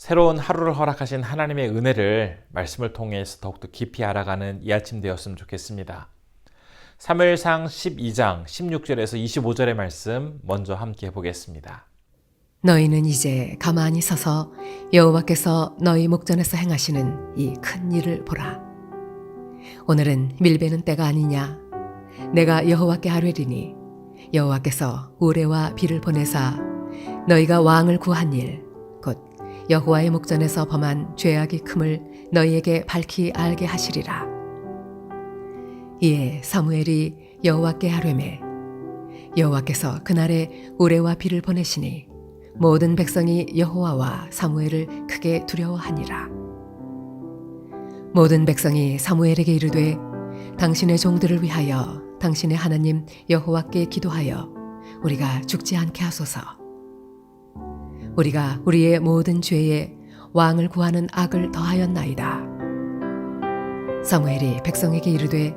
새로운 하루를 허락하신 하나님의 은혜를 말씀을 통해서 더욱더 깊이 알아가는 이 아침 되었으면 좋겠습니다. 사무엘상 12장 16절에서 25절의 말씀 먼저 함께 보겠습니다. 너희는 이제 가만히 서서 여호와께서 너희 목전에서 행하시는 이 큰 일을 보라. 오늘은 밀베는 때가 아니냐. 내가 여호와께 아뢰리니 여호와께서 우레와 비를 보내사 너희가 왕을 구한 일 곧 여호와의 목전에서 범한 죄악이 큼을 너희에게 밝히 알게 하시리라. 이에 사무엘이 여호와께 아뢰매 여호와께서 그날에 우레와 비를 보내시니 모든 백성이 여호와와 사무엘을 크게 두려워하니라. 모든 백성이 사무엘에게 이르되 당신의 종들을 위하여 당신의 하나님 여호와께 기도하여 우리가 죽지 않게 하소서. 우리가 우리의 모든 죄에 왕을 구하는 악을 더하였나이다. 사무엘이 백성에게 이르되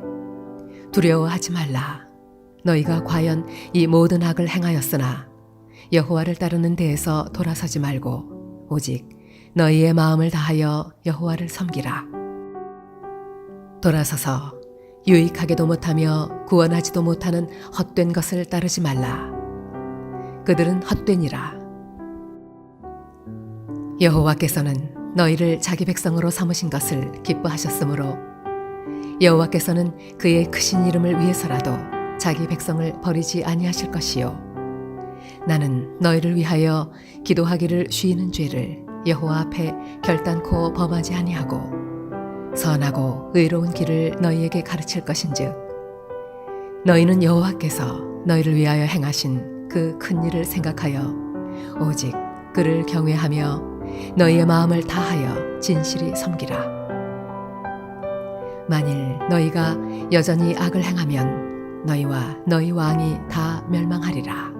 두려워하지 말라. 너희가 과연 이 모든 악을 행하였으나 여호와를 따르는 데에서 돌아서지 말고 오직 너희의 마음을 다하여 여호와를 섬기라. 돌아서서 유익하게도 못하며 구원하지도 못하는 헛된 것을 따르지 말라. 그들은 헛되니라. 여호와께서는 너희를 자기 백성으로 삼으신 것을 기뻐하셨으므로 여호와께서는 그의 크신 이름을 위해서라도 자기 백성을 버리지 아니하실 것이요 나는 너희를 위하여 기도하기를 쉬는 죄를 여호와 앞에 결단코 범하지 아니하고 선하고 의로운 길을 너희에게 가르칠 것인즉 너희는 여호와께서 너희를 위하여 행하신 그 큰 일을 생각하여 오직 그를 경외하며 너희의 마음을 다하여 진실이 섬기라. 만일 너희가 여전히 악을 행하면 너희와 너희 왕이 다 멸망하리라.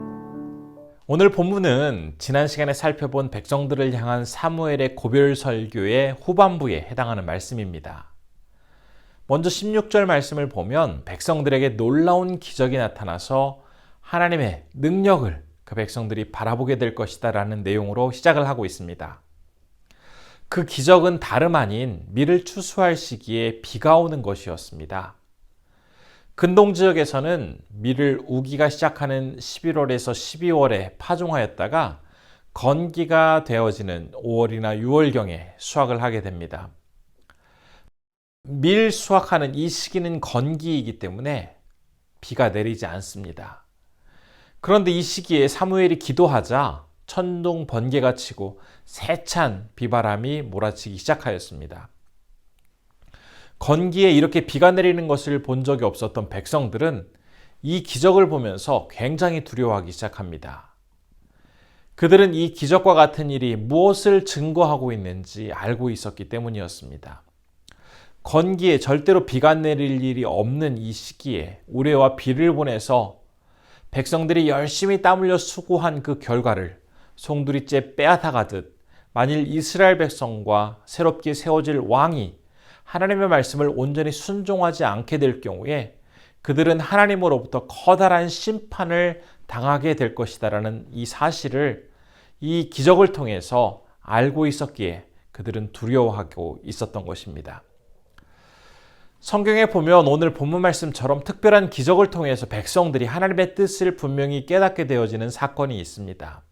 오늘 본문은 지난 시간에 살펴본 백성들을 향한 사무엘의 고별 설교의 후반부에 해당하는 말씀입니다. 먼저 16절 말씀을 보면 백성들에게 놀라운 기적이 나타나서 하나님의 능력을 그 백성들이 바라보게 될 것이다 라는 내용으로 시작을 하고 있습니다. 그 기적은 다름 아닌 밀을 추수할 시기에 비가 오는 것이었습니다. 근동 지역에서는 밀을 우기가 시작하는 11월에서 12월에 파종하였다가 건기가 되어지는 5월이나 6월경에 수확을 하게 됩니다. 밀 수확하는 이 시기는 건기이기 때문에 비가 내리지 않습니다. 그런데 이 시기에 사무엘이 기도하자 천둥 번개가 치고 세찬 비바람이 몰아치기 시작하였습니다. 건기에 이렇게 비가 내리는 것을 본 적이 없었던 백성들은 이 기적을 보면서 굉장히 두려워하기 시작합니다. 그들은 이 기적과 같은 일이 무엇을 증거하고 있는지 알고 있었기 때문이었습니다. 건기에 절대로 비가 내릴 일이 없는 이 시기에 우레와 비를 보내서 백성들이 열심히 땀 흘려 수고한 그 결과를 송두리째 빼앗아가듯 만일 이스라엘 백성과 새롭게 세워질 왕이 하나님의 말씀을 온전히 순종하지 않게 될 경우에 그들은 하나님으로부터 커다란 심판을 당하게 될 것이다라는 이 사실을 이 기적을 통해서 알고 있었기에 그들은 두려워하고 있었던 것입니다. 성경에 보면 오늘 본문 말씀처럼 특별한 기적을 통해서 백성들이 하나님의 뜻을 분명히 깨닫게 되어지는 사건이 있습니다.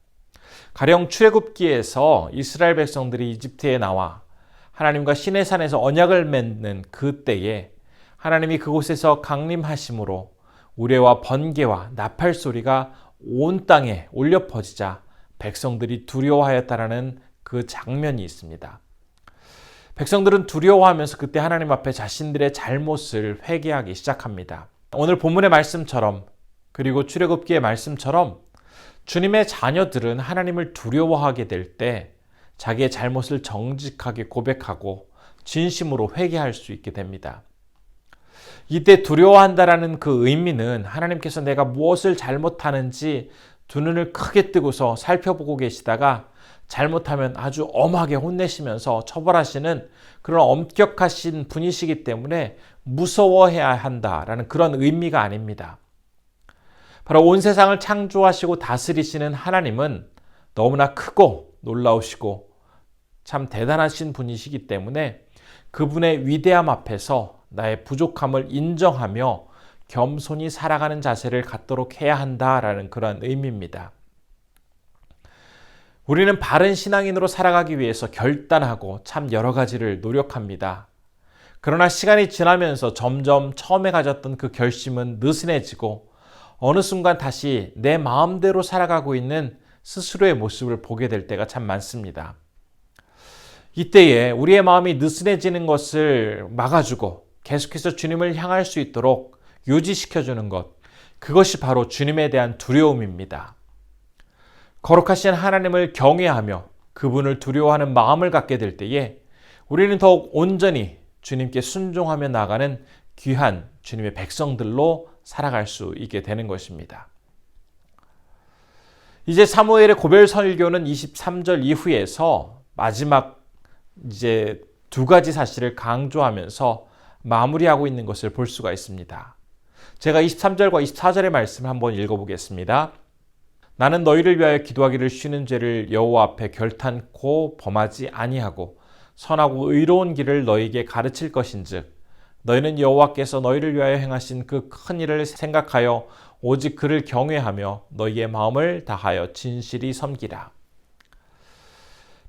가령 출애굽기에서 이스라엘 백성들이 이집트에 나와 하나님과 시내산에서 언약을 맺는 그때에 하나님이 그곳에서 강림하심으로 우레와 번개와 나팔 소리가 온 땅에 울려 퍼지자 백성들이 두려워하였다라는 그 장면이 있습니다. 백성들은 두려워하면서 그때 하나님 앞에 자신들의 잘못을 회개하기 시작합니다. 오늘 본문의 말씀처럼 그리고 출애굽기의 말씀처럼 주님의 자녀들은 하나님을 두려워하게 될 때 자기의 잘못을 정직하게 고백하고 진심으로 회개할 수 있게 됩니다. 이때 두려워한다라는 그 의미는 하나님께서 내가 무엇을 잘못하는지 두 눈을 크게 뜨고서 살펴보고 계시다가 잘못하면 아주 엄하게 혼내시면서 처벌하시는 그런 엄격하신 분이시기 때문에 무서워해야 한다라는 그런 의미가 아닙니다. 바로 온 세상을 창조하시고 다스리시는 하나님은 너무나 크고 놀라우시고 참 대단하신 분이시기 때문에 그분의 위대함 앞에서 나의 부족함을 인정하며 겸손히 살아가는 자세를 갖도록 해야 한다라는 그런 의미입니다. 우리는 바른 신앙인으로 살아가기 위해서 결단하고 참 여러 가지를 노력합니다. 그러나 시간이 지나면서 점점 처음에 가졌던 그 결심은 느슨해지고 어느 순간 다시 내 마음대로 살아가고 있는 스스로의 모습을 보게 될 때가 참 많습니다. 이때에 우리의 마음이 느슨해지는 것을 막아주고 계속해서 주님을 향할 수 있도록 유지시켜주는 것, 그것이 바로 주님에 대한 두려움입니다. 거룩하신 하나님을 경외하며 그분을 두려워하는 마음을 갖게 될 때에 우리는 더욱 온전히 주님께 순종하며 나가는 귀한 주님의 백성들로 살아갈 수 있게 되는 것입니다. 이제 사무엘의 고별 설교는 23절 이후에서 마지막 이제 두 가지 사실을 강조하면서 마무리하고 있는 것을 볼 수가 있습니다. 제가 23절과 24절의 말씀을 한번 읽어보겠습니다. 나는 너희를 위하여 기도하기를 쉬는 죄를 여호와 앞에 결탄코 범하지 아니하고 선하고 의로운 길을 너희에게 가르칠 것인즉 너희는 여호와께서 너희를 위하여 행하신 그 큰 일을 생각하여 오직 그를 경외하며 너희의 마음을 다하여 진실히 섬기라.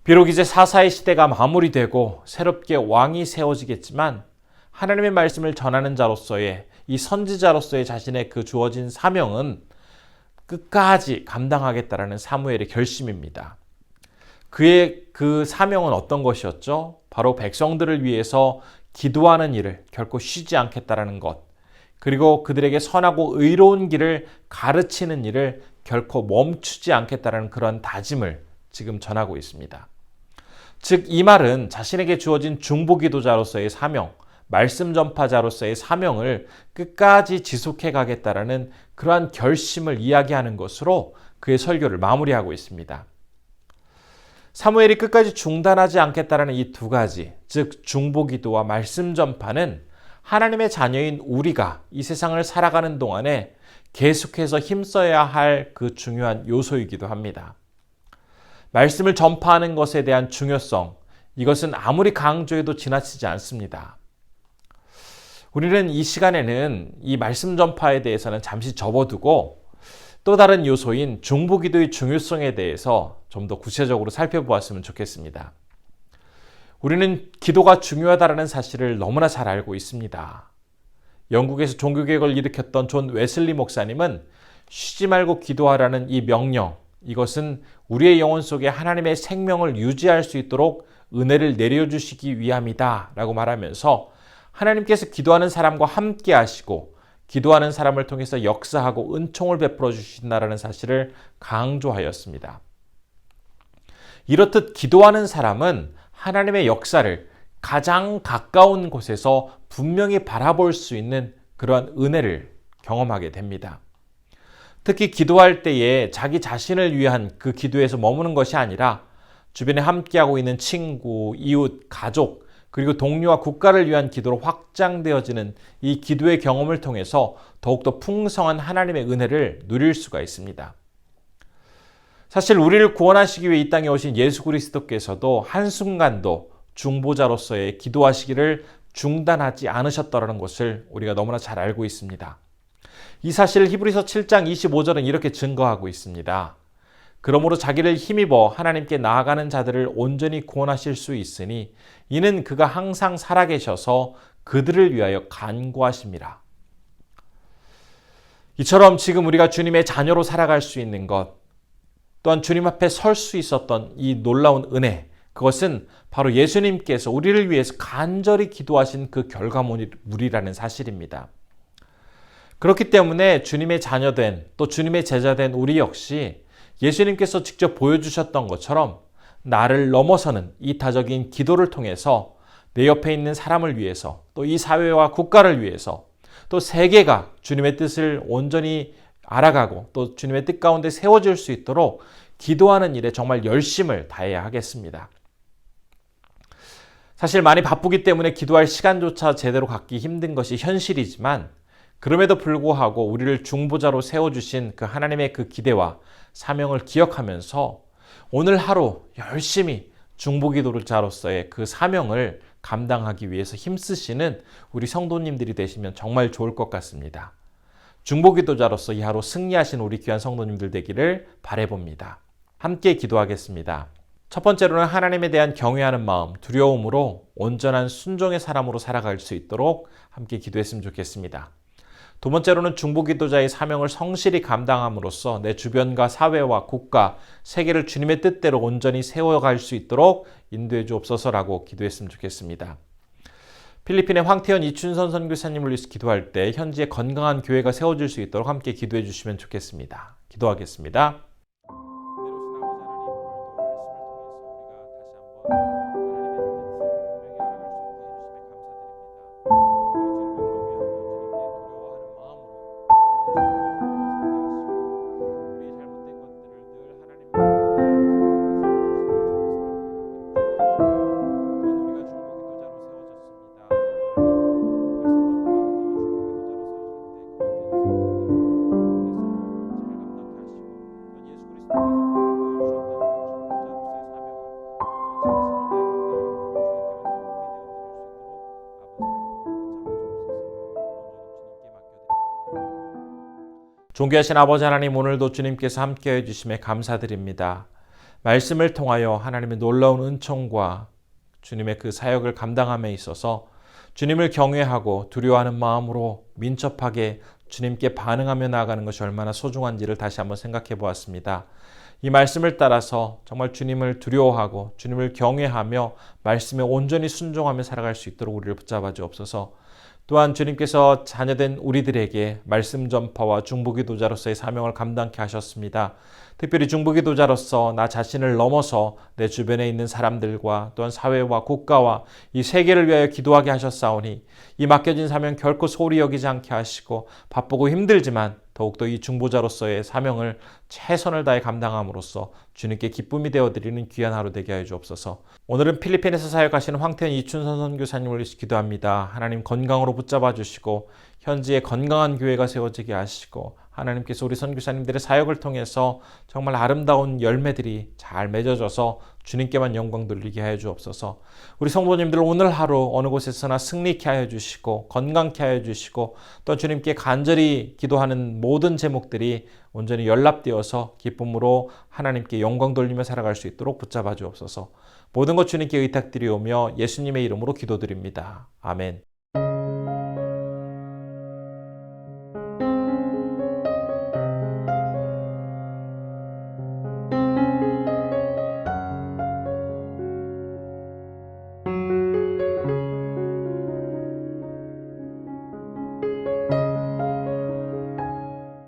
비록 이제 사사의 시대가 마무리되고 새롭게 왕이 세워지겠지만 하나님의 말씀을 전하는 자로서의 이 선지자로서의 자신의 그 주어진 사명은 끝까지 감당하겠다라는 사무엘의 결심입니다. 그의 그 사명은 어떤 것이었죠? 바로 백성들을 위해서 기도하는 일을 결코 쉬지 않겠다라는 것, 그리고 그들에게 선하고 의로운 길을 가르치는 일을 결코 멈추지 않겠다라는 그런 다짐을 지금 전하고 있습니다. 즉, 이 말은 자신에게 주어진 중보기도자로서의 사명, 말씀 전파자로서의 사명을 끝까지 지속해 가겠다라는 그러한 결심을 이야기하는 것으로 그의 설교를 마무리하고 있습니다. 사무엘이 끝까지 중단하지 않겠다라는 이 두 가지, 즉 중보기도와 말씀 전파는 하나님의 자녀인 우리가 이 세상을 살아가는 동안에 계속해서 힘써야 할 그 중요한 요소이기도 합니다. 말씀을 전파하는 것에 대한 중요성, 이것은 아무리 강조해도 지나치지 않습니다. 우리는 이 시간에는 이 말씀 전파에 대해서는 잠시 접어두고 또 다른 요소인 중보기도의 중요성에 대해서 좀 더 구체적으로 살펴보았으면 좋겠습니다. 우리는 기도가 중요하다는 사실을 너무나 잘 알고 있습니다. 영국에서 종교개혁을 일으켰던 존 웨슬리 목사님은 쉬지 말고 기도하라는 이 명령, 이것은 우리의 영혼 속에 하나님의 생명을 유지할 수 있도록 은혜를 내려주시기 위함이다 라고 말하면서 하나님께서 기도하는 사람과 함께 하시고 기도하는 사람을 통해서 역사하고 은총을 베풀어 주신다는 사실을 강조하였습니다. 이렇듯 기도하는 사람은 하나님의 역사를 가장 가까운 곳에서 분명히 바라볼 수 있는 그러한 은혜를 경험하게 됩니다. 특히 기도할 때에 자기 자신을 위한 그 기도에서 머무는 것이 아니라 주변에 함께하고 있는 친구, 이웃, 가족, 그리고 동료와 국가를 위한 기도로 확장되어지는 이 기도의 경험을 통해서 더욱더 풍성한 하나님의 은혜를 누릴 수가 있습니다. 사실 우리를 구원하시기 위해 이 땅에 오신 예수 그리스도께서도 한순간도 중보자로서의 기도하시기를 중단하지 않으셨다는 것을 우리가 너무나 잘 알고 있습니다. 이 사실을 히브리서 7장 25절은 이렇게 증거하고 있습니다. 그러므로 자기를 힘입어 하나님께 나아가는 자들을 온전히 구원하실 수 있으니 이는 그가 항상 살아계셔서 그들을 위하여 간구하심이라. 이처럼 지금 우리가 주님의 자녀로 살아갈 수 있는 것, 또한 주님 앞에 설 수 있었던 이 놀라운 은혜, 그것은 바로 예수님께서 우리를 위해서 간절히 기도하신 그 결과물이라는 사실입니다. 그렇기 때문에 주님의 자녀된 또 주님의 제자된 우리 역시 예수님께서 직접 보여주셨던 것처럼 나를 넘어서는 이타적인 기도를 통해서 내 옆에 있는 사람을 위해서 또 이 사회와 국가를 위해서 또 세계가 주님의 뜻을 온전히 알아가고 또 주님의 뜻 가운데 세워질 수 있도록 기도하는 일에 정말 열심을 다해야 하겠습니다. 사실 많이 바쁘기 때문에 기도할 시간조차 제대로 갖기 힘든 것이 현실이지만 그럼에도 불구하고 우리를 중보자로 세워주신 그 하나님의 그 기대와 사명을 기억하면서 오늘 하루 열심히 중보기도자로서의 그 사명을 감당하기 위해서 힘쓰시는 우리 성도님들이 되시면 정말 좋을 것 같습니다. 중보기도자로서 이 하루 승리하신 우리 귀한 성도님들 되기를 바라봅니다. 함께 기도하겠습니다. 첫 번째로는 하나님에 대한 경외하는 마음, 두려움으로 온전한 순종의 사람으로 살아갈 수 있도록 함께 기도했으면 좋겠습니다. 두 번째로는 중보기도자의 사명을 성실히 감당함으로써 내 주변과 사회와 국가, 세계를 주님의 뜻대로 온전히 세워갈 수 있도록 인도해 주옵소서라고 기도했으면 좋겠습니다. 필리핀의 황태현 이춘선 선교사님을 위해서 기도할 때 현지에 건강한 교회가 세워질 수 있도록 함께 기도해 주시면 좋겠습니다. 기도하겠습니다. 존귀하신 아버지 하나님, 오늘도 주님께서 함께해 주심에 감사드립니다. 말씀을 통하여 하나님의 놀라운 은총과 주님의 그 사역을 감당함에 있어서 주님을 경외하고 두려워하는 마음으로 민첩하게 주님께 반응하며 나아가는 것이 얼마나 소중한지를 다시 한번 생각해 보았습니다. 이 말씀을 따라서 정말 주님을 두려워하고 주님을 경외하며 말씀에 온전히 순종하며 살아갈 수 있도록 우리를 붙잡아 주옵소서. 또한 주님께서 자녀된 우리들에게 말씀 전파와 중보기도자로서의 사명을 감당케 하셨습니다. 특별히 중보기도자로서 나 자신을 넘어서 내 주변에 있는 사람들과 또한 사회와 국가와 이 세계를 위하여 기도하게 하셨사오니 이 맡겨진 사명 결코 소홀히 여기지 않게 하시고 바쁘고 힘들지만 더욱더 이 중보자로서의 사명을 최선을 다해 감당함으로써 주님께 기쁨이 되어드리는 귀한 하루 되게 하여 주옵소서. 오늘은 필리핀에서 사역하시는 황태현 이춘선 선교사님을 위해서 기도합니다. 하나님 건강으로 붙잡아 주시고 현지에 건강한 교회가 세워지게 하시고 하나님께서 우리 선교사님들의 사역을 통해서 정말 아름다운 열매들이 잘 맺어져서 주님께만 영광 돌리게 하여 주옵소서. 우리 성도님들 오늘 하루 어느 곳에서나 승리케 하여 주시고 건강케 하여 주시고 또 주님께 간절히 기도하는 모든 제목들이 온전히 연락되어서 기쁨으로 하나님께 영광 돌리며 살아갈 수 있도록 붙잡아 주옵소서. 모든 것 주님께 의탁드리오며 예수님의 이름으로 기도드립니다. 아멘.